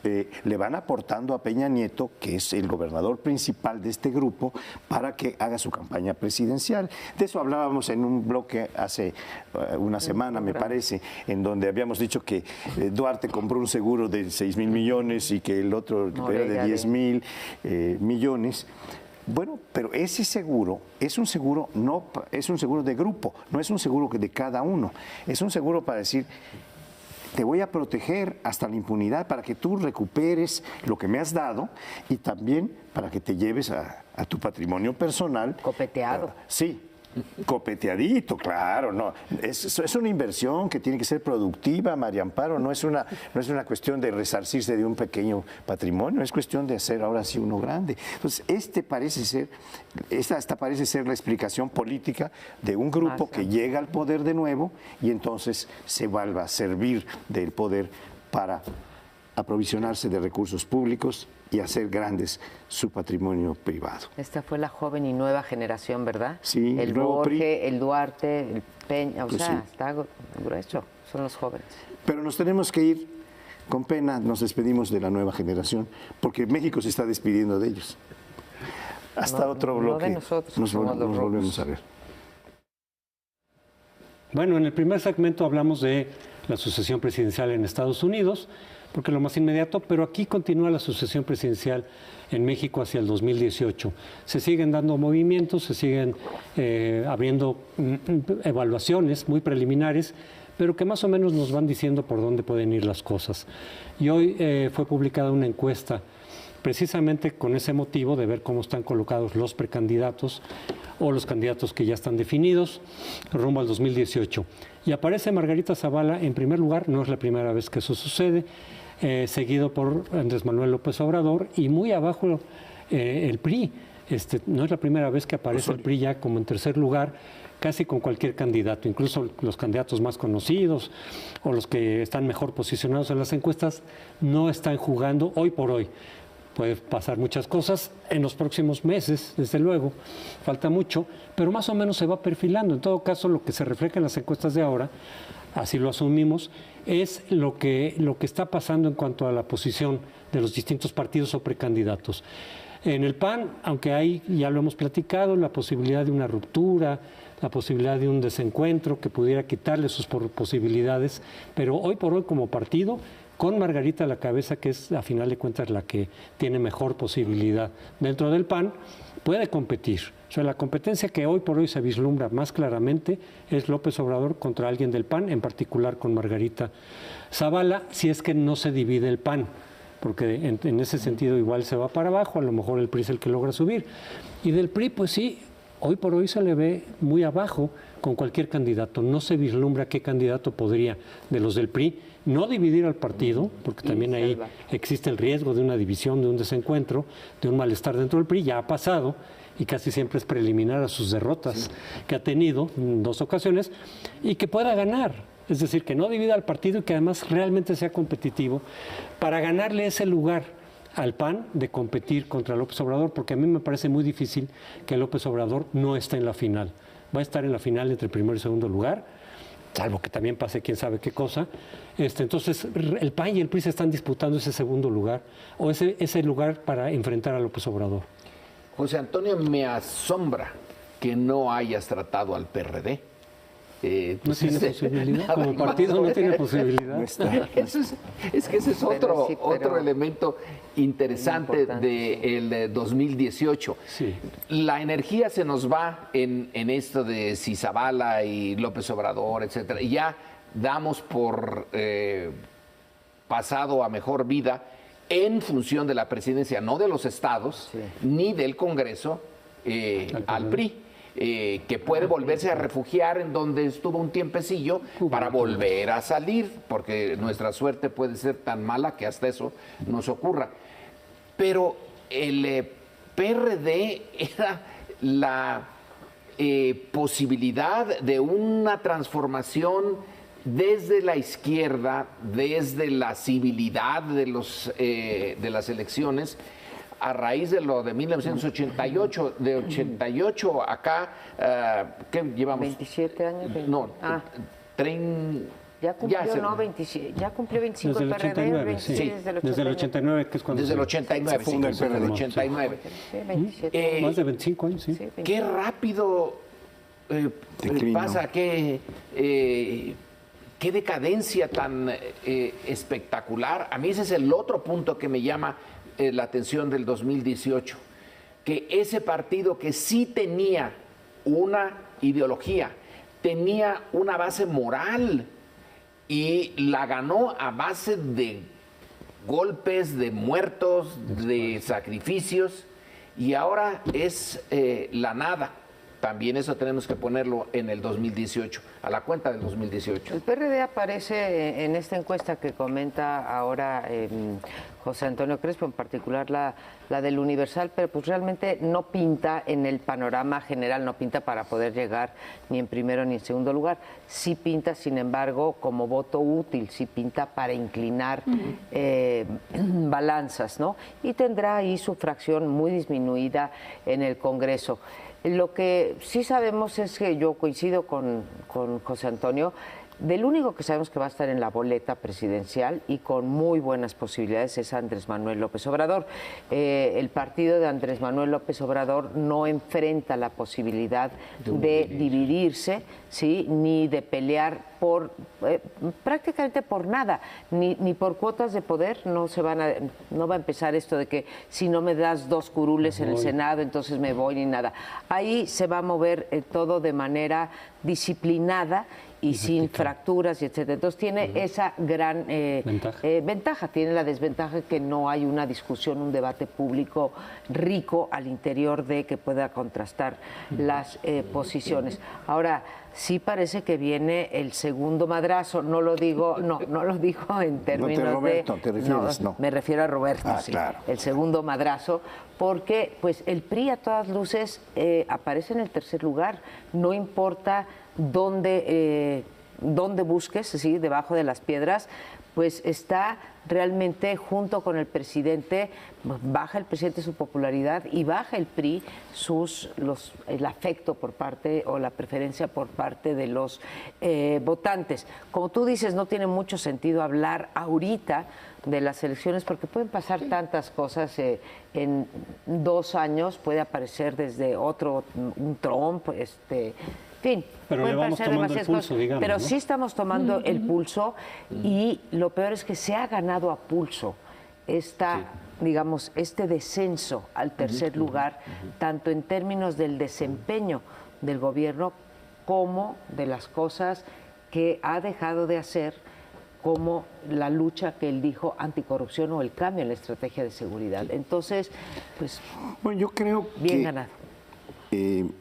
le van aportando a Peña Nieto, que es el gobernador principal de este grupo, para que haga su campaña presidencial. De eso hablábamos en un bloque hace una semana, me parece, en donde habíamos dicho que Duarte compró un seguro de 6,000 millones y que el otro era de 10,000 millones. Bueno, pero ese seguro es un seguro de grupo, no es un seguro de cada uno. Es un seguro para decir, te voy a proteger hasta la impunidad para que tú recuperes lo que me has dado y también para que te lleves a tu patrimonio personal. Copeteado. Sí, Copeteadito, claro, no. Es una inversión que tiene que ser productiva, María Amparo, no es una cuestión de resarcirse de un pequeño patrimonio, es cuestión de hacer ahora sí uno grande. Entonces, esta parece ser la explicación política de un grupo que llega al poder de nuevo y entonces se vuelve a servir del poder para aprovisionarse de recursos públicos y hacer grandes su patrimonio privado. Esta fue la joven y nueva generación, ¿verdad? Sí, el Borge, el Duarte, el Peña, pues sí. Está grueso, son los jóvenes. Pero nos tenemos que ir, con pena nos despedimos de la nueva generación, porque México se está despidiendo de ellos. Hasta otro bloque. No de nosotros, nos volvemos a ver. Bueno, en el primer segmento hablamos de la sucesión presidencial en Estados Unidos, porque es lo más inmediato, pero aquí continúa la sucesión presidencial en México hacia el 2018. Se siguen dando movimientos, se siguen abriendo evaluaciones muy preliminares, pero que más o menos nos van diciendo por dónde pueden ir las cosas. Y hoy fue publicada una encuesta precisamente con ese motivo de ver cómo están colocados los precandidatos o los candidatos que ya están definidos rumbo al 2018. Y aparece Margarita Zavala en primer lugar, no es la primera vez que eso sucede, seguido por Andrés Manuel López Obrador y muy abajo el PRI. No es la primera vez que aparece el PRI ya como en tercer lugar, casi con cualquier candidato, incluso los candidatos más conocidos o los que están mejor posicionados en las encuestas no están jugando hoy por hoy. Puede pasar muchas cosas en los próximos meses, desde luego, falta mucho, pero más o menos se va perfilando. En todo caso, lo que se refleja en las encuestas de ahora, así lo asumimos, es lo que está pasando en cuanto a la posición de los distintos partidos o precandidatos. En el PAN, aunque hay, ya lo hemos platicado, la posibilidad de una ruptura, la posibilidad de un desencuentro que pudiera quitarle sus posibilidades, pero hoy por hoy como partido, con Margarita a la cabeza, que es a final de cuentas la que tiene mejor posibilidad dentro del PAN, puede competir. O sea, la competencia que hoy por hoy se vislumbra más claramente es López Obrador contra alguien del PAN, en particular con Margarita Zavala, si es que no se divide el PAN, porque en ese sentido igual se va para abajo, a lo mejor el PRI es el que logra subir. Y del PRI, pues sí, hoy por hoy se le ve muy abajo con cualquier candidato. No se vislumbra qué candidato podría, de los del PRI, no dividir al partido, porque también ahí existe el riesgo de una división, de un desencuentro, de un malestar dentro del PRI, ya ha pasado y casi siempre es preliminar a sus derrotas que ha tenido en 2 ocasiones, y que pueda ganar. Es decir, que no divida al partido y que además realmente sea competitivo para ganarle ese lugar al PAN de competir contra López Obrador, porque a mí me parece muy difícil que López Obrador no esté en la final. Va a estar en la final entre el primero y segundo lugar, salvo que también pase quién sabe qué cosa. Entonces, el PAN y el PRI se están disputando ese segundo lugar, o ese lugar para enfrentar a López Obrador. José Antonio, me asombra que no hayas tratado al PRD. No tiene posibilidad, como partido no tiene posibilidad. No está. Es que ese es otro elemento interesante del 2018. Sí. La energía se nos va en esto de si Zavala y López Obrador, etcétera. Y ya damos por pasado a mejor vida en función de la presidencia, no de los estados, ni del Congreso, al PRI. Que puede volverse a refugiar en donde estuvo un tiempecillo para volver a salir, porque nuestra suerte puede ser tan mala que hasta eso nos ocurra. Pero el PRD era la posibilidad de una transformación desde la izquierda, desde la civilidad de las elecciones, a raíz de lo de 1988, de 88 acá, ¿qué llevamos? 27 años. No, 30. Ya cumplió, 27, ya cumplió 25 desde el 89, 26, sí. Desde el 89, que es cuando desde el 89, se funda el PRD. 89. Sí, 27. Más de 25 años, sí. Qué rápido pasa, qué decadencia tan espectacular. A mí ese es el otro punto que me llama la atención del 2018, que ese partido que sí tenía una ideología, tenía una base moral y la ganó a base de golpes, de muertos, de sacrificios, y ahora es la nada. También eso tenemos que ponerlo en el 2018, a la cuenta del 2018. El PRD aparece en esta encuesta que comenta ahora José Antonio Crespo, en particular la del Universal, pero pues realmente no pinta en el panorama general, no pinta para poder llegar ni en primero ni en segundo lugar. Sí pinta, sin embargo, como voto útil, sí pinta para inclinar balanzas, ¿no? Y tendrá ahí su fracción muy disminuida en el Congreso. Lo que sí sabemos es que yo coincido con José Antonio, del único que sabemos que va a estar en la boleta presidencial y con muy buenas posibilidades es Andrés Manuel López Obrador. El partido de Andrés Manuel López Obrador no enfrenta la posibilidad de dividirse, ¿sí? Ni de pelear por prácticamente por nada, ni por cuotas de poder. No va a empezar esto de que si no me das 2 curules en el Senado, entonces me voy, ni nada. Ahí se va a mover todo de manera disciplinada y sin fracturas y etcétera. Entonces tiene esa gran ventaja. Tiene la desventaja que no hay una discusión, un debate público rico al interior de que pueda contrastar las posiciones. Ahora, sí parece que viene el segundo madrazo. No lo digo en términos de Roberto, ¿te refieres? No. Me refiero a Roberto, sí. Claro. El segundo madrazo, porque pues el PRI a todas luces aparece en el tercer lugar. No importa dónde busques, ¿sí? Debajo de las piedras, pues está realmente junto con el presidente, baja el presidente su popularidad y baja el PRI el afecto por parte o la preferencia por parte de los votantes. Como tú dices, no tiene mucho sentido hablar ahorita de las elecciones porque pueden pasar tantas cosas. En 2 años puede aparecer desde un Trump, en fin, pero le vamos tomando el pulso, digamos, pero ¿no? sí estamos tomando el pulso y lo peor es que se ha ganado a pulso digamos, este descenso al tercer lugar, tanto en términos del desempeño del gobierno como de las cosas que ha dejado de hacer, como la lucha que él dijo anticorrupción o el cambio en la estrategia de seguridad. Entonces, pues, bueno, yo creo bien que ganado.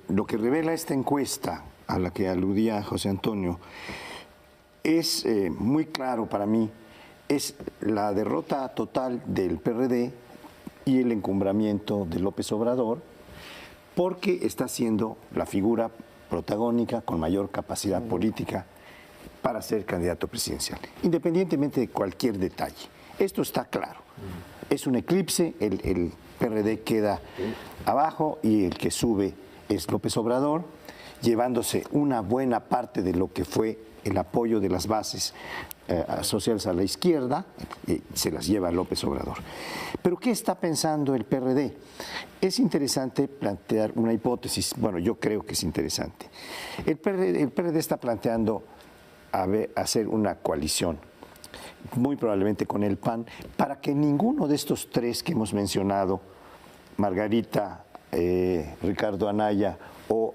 Lo que revela esta encuesta a la que aludía José Antonio es muy claro para mí, es la derrota total del PRD y el encumbramiento de López Obrador, porque está siendo la figura protagónica con mayor capacidad política para ser candidato presidencial, independientemente de cualquier detalle. Esto está claro. Es un eclipse, el PRD queda abajo y el que sube es López Obrador, llevándose una buena parte de lo que fue el apoyo de las bases sociales a la izquierda, se las lleva López Obrador. Pero ¿qué está pensando el PRD? Es interesante plantear una hipótesis, bueno, yo creo que es interesante. El PRD está planteando hacer una coalición, muy probablemente con el PAN, para que ninguno de estos 3 que hemos mencionado, Margarita, Ricardo Anaya o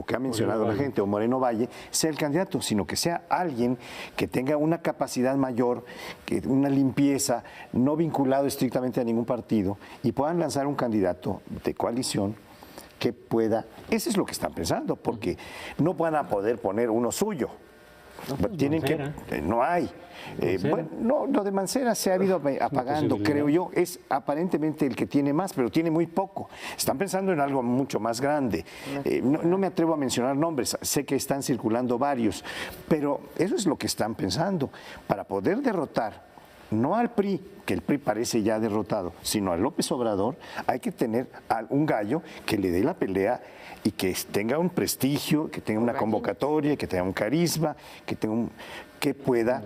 que ha mencionado la gente, o Moreno Valle, sea el candidato, sino que sea alguien que tenga una capacidad mayor, una limpieza, no vinculado estrictamente a ningún partido, y puedan lanzar un candidato de coalición que pueda, eso es lo que están pensando, porque no van a poder poner uno suyo. Tienen que, no hay. Bueno, no, lo de Mancera se ha ido apagando, creo yo. Es aparentemente el que tiene más, pero tiene muy poco. Están pensando en algo mucho más grande. No me atrevo a mencionar nombres, sé que están circulando varios, pero eso es lo que están pensando. Para poder derrotar, no al PRI, que el PRI parece ya derrotado, sino a López Obrador, hay que tener un gallo que le dé la pelea y que tenga un prestigio, que tenga una convocatoria, que tenga un carisma, que pueda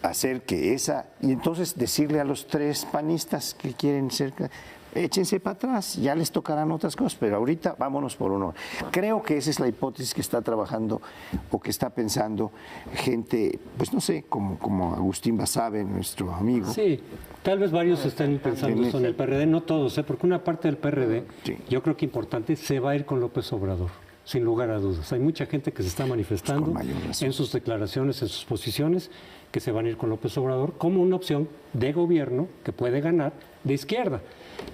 hacer que y entonces decirle a los 3 panistas que quieren ser, échense para atrás, ya les tocarán otras cosas, pero ahorita vámonos por uno. Creo que esa es la hipótesis que está trabajando o que está pensando gente, pues no sé, como Agustín Basabe, nuestro amigo. Sí, tal vez varios estén pensando eso en el PRD, no todos, porque una parte del PRD, yo creo que importante, se va a ir con López Obrador, sin lugar a dudas. Hay mucha gente que se está manifestando en sus declaraciones, en sus posiciones, que se van a ir con López Obrador como una opción de gobierno que puede ganar de izquierda.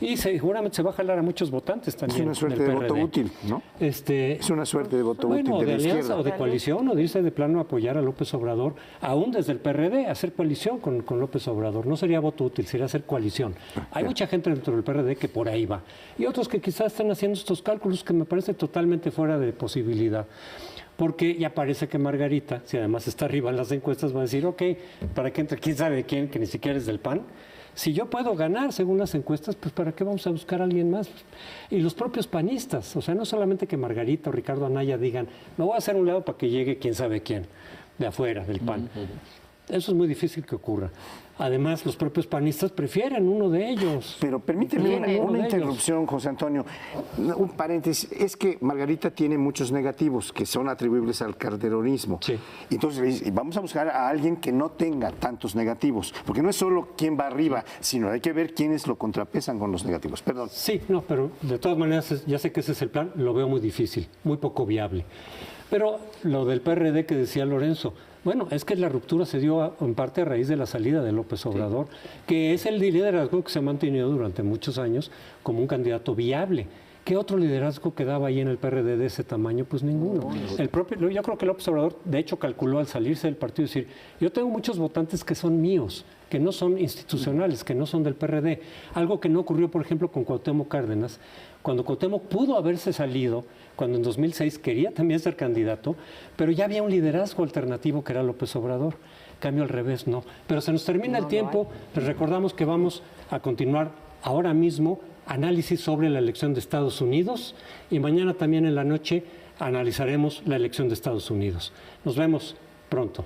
Y seguramente se va a jalar a muchos votantes también. Es una suerte del de PRD. voto útil, ¿no? Es una suerte de voto útil de la alianza izquierda. o de coalición, o de irse de plano a apoyar a López Obrador, aún desde el PRD, hacer coalición con López Obrador. No sería voto útil, sería hacer coalición. Hay mucha gente dentro del PRD que por ahí va. Y otros que quizás están haciendo estos cálculos que me parece totalmente fuera de posibilidad. Porque ya parece que Margarita, si además está arriba en las encuestas, va a decir, ok, ¿para qué entre quién sabe quién, que ni siquiera es del PAN? Si yo puedo ganar según las encuestas, pues ¿para qué vamos a buscar a alguien más? Y los propios panistas, o sea, no solamente que Margarita o Ricardo Anaya digan, me voy a hacer un lado para que llegue quién sabe quién, de afuera, del PAN. Eso es muy difícil que ocurra. Además, los propios panistas prefieren uno de ellos. Pero permíteme una interrupción, José Antonio. Un paréntesis. Es que Margarita tiene muchos negativos que son atribuibles al calderonismo. Sí. Entonces, vamos a buscar a alguien que no tenga tantos negativos. Porque no es solo quién va arriba, sino hay que ver quiénes lo contrapesan con los negativos. Perdón. Sí, no, pero de todas maneras, ya sé que ese es el plan, lo veo muy difícil, muy poco viable. Pero lo del PRD que decía Lorenzo, bueno, es que la ruptura se dio en parte a raíz de la salida de López Obrador, que es el liderazgo que se ha mantenido durante muchos años como un candidato viable. ¿Qué otro liderazgo quedaba ahí en el PRD de ese tamaño? Pues ninguno. Yo creo que López Obrador, de hecho, calculó al salirse del partido decir, yo tengo muchos votantes que son míos, que no son institucionales, que no son del PRD. Algo que no ocurrió, por ejemplo, con Cuauhtémoc Cárdenas, cuando Cuauhtémoc pudo haberse salido, cuando en 2006 quería también ser candidato, pero ya había un liderazgo alternativo que era López Obrador. Cambio al revés, no. Pero se nos termina el tiempo, les recordamos que vamos a continuar ahora mismo análisis sobre la elección de Estados Unidos y mañana también en la noche analizaremos la elección de Estados Unidos. Nos vemos pronto.